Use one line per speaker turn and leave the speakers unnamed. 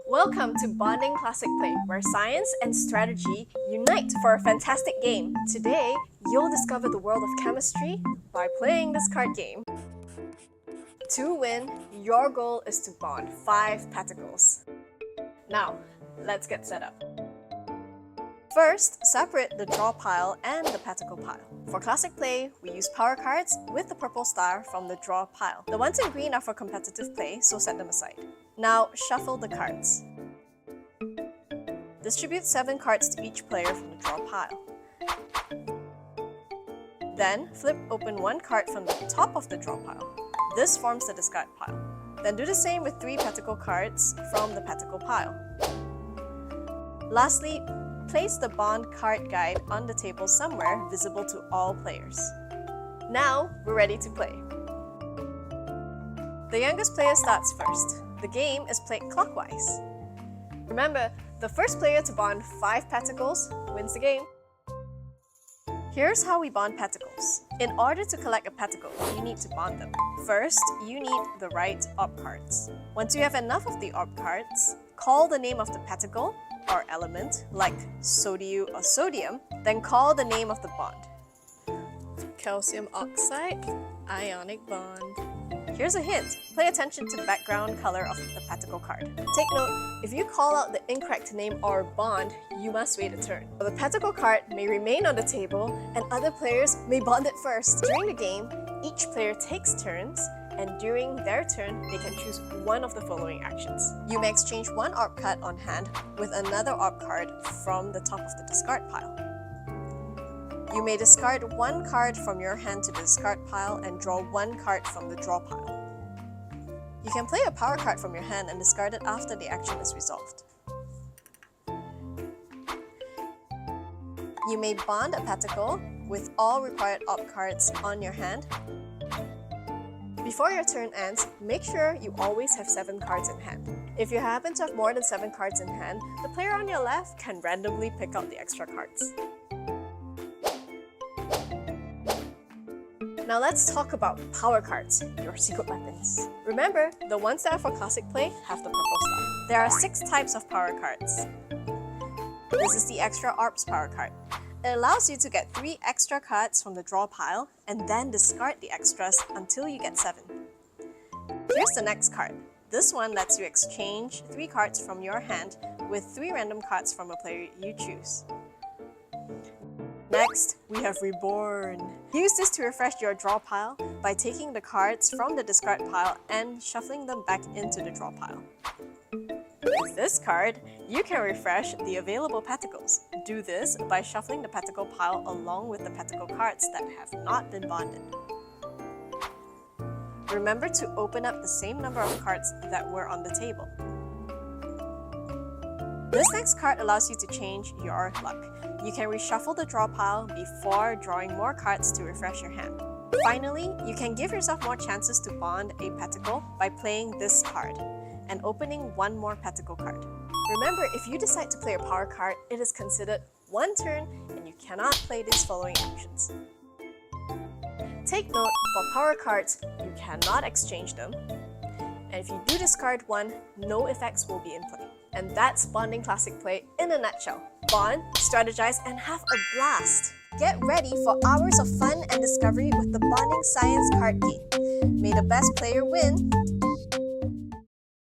Welcome to BonDing Classic Play, where science and strategy unite for a fantastic game. Today, you'll discover the world of chemistry by playing this card game. To win, your goal is to bond 5 particles. Now, let's get set up. First, separate the draw pile and the particle pile. For classic play, we use power cards with the purple star from the draw pile. The ones in green are for competitive play, so set them aside. Now, shuffle the cards. Distribute 7 cards to each player from the draw pile. Then, flip open 1 card from the top of the draw pile. This forms the discard pile. Then do the same with 3 particle cards from the particle pile. Lastly, place the bond card guide on the table somewhere visible to all players. Now, we're ready to play. The youngest player starts first. The game is played clockwise. Remember, the first player to bond 5 particles wins the game. Here's how we bond particles. In order to collect a particle, you need to bond them. First, you need the right op cards. Once you have enough of the op cards, call the name of the particle or element, like sodium or sodium, then call the name of the bond. Calcium oxide, ionic bond. Here's a hint. Pay attention to the background color of the particle card. Take note, if you call out the incorrect name or bond, you must wait a turn. The particle card may remain on the table and other players may bond it first. During the game, each player takes turns, and during their turn, they can choose one of the following actions. You may exchange 1 op card on hand with another op card from the top of the discard pile. You may discard 1 card from your hand to the discard pile and draw 1 card from the draw pile. You can play a power card from your hand and discard it after the action is resolved. You may bond a particle with all required op cards on your hand. Before your turn ends, make sure you always have 7 cards in hand. If you happen to have more than 7 cards in hand, the player on your left can randomly pick out the extra cards. Now let's talk about power cards, your secret weapons. Remember, the ones that are for classic play have the purple star. There are 6 types of power cards. This is the extra ARPS power card. It allows you to get 3 extra cards from the draw pile and then discard the extras until you get 7. Here's the next card. This one lets you exchange 3 cards from your hand with 3 random cards from a player you choose. Next, we have Reborn. Use this to refresh your draw pile by taking the cards from the discard pile and shuffling them back into the draw pile. With this card, you can refresh the available particles. Do this by shuffling the particle pile along with the particle cards that have not been bonded. Remember to open up the same number of cards that were on the table. This next card allows you to change your luck. You can reshuffle the draw pile before drawing more cards to refresh your hand. Finally, you can give yourself more chances to bond a particle by playing this card and opening 1 more particle card. Remember, if you decide to play a power card, it is considered 1 turn and you cannot play these following actions. Take note, for power cards, you cannot exchange them. And if you do discard 1, no effects will be in play. And that's BonDing Classic Play in a nutshell. Bond, strategize, and have a blast! Get ready for hours of fun and discovery with the BonDing Science card game. May the best player win!